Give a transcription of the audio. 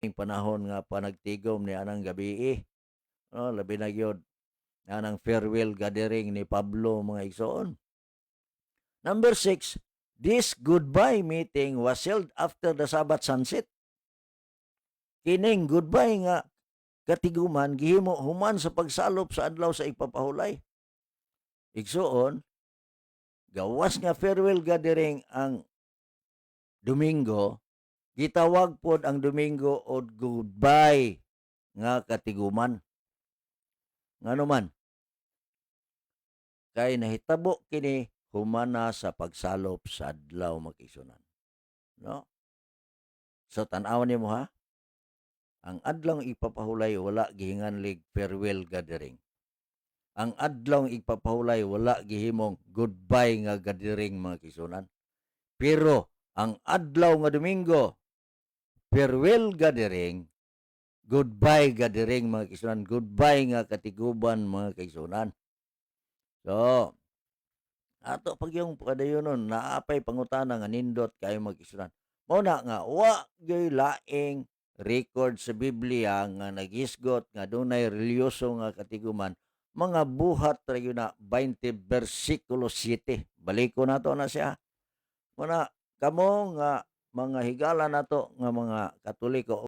ing panahon nga panagtigom ni anang gabii, no, labi na gyud anang farewell gathering ni Pablo mga igsoon. Number 6, this goodbye meeting was held after the Sabbath sunset. Kining goodbye nga katiguman gihimo human sa pagsalop sa adlaw sa ipapahulay. Igsoon, gawas nga farewell gathering ang Domingo, gitawag pod ang Domingo og goodbye nga katiguman. Ngano man, kay nahitabo kini humana sa pagsalop sa adlaw mag-igsunan, no? So tan-aw nimo ha, ang adlaw ipapahulay wala gihinganlig farewell gathering. Ang adlaw ipapahulay wala gihimong goodbye nga gathering mga kisunan. Pero ang adlaw nga Domingo, farewell gathering, goodbye gathering mga kisunan, goodbye nga katiguban mga kisunan. So, ato pag yung padayonon naapay pangutana nga nindot kayo mag-isunan. Mao na nga wa gyud laing record sa Biblia nga nagisgot nga dunay reliyoso nga katiguman, mga buhat ra gyud na 20 bersikulo 7. Baliko nato na siya. Muna kamo nga mga higala nato nga mga Katoliko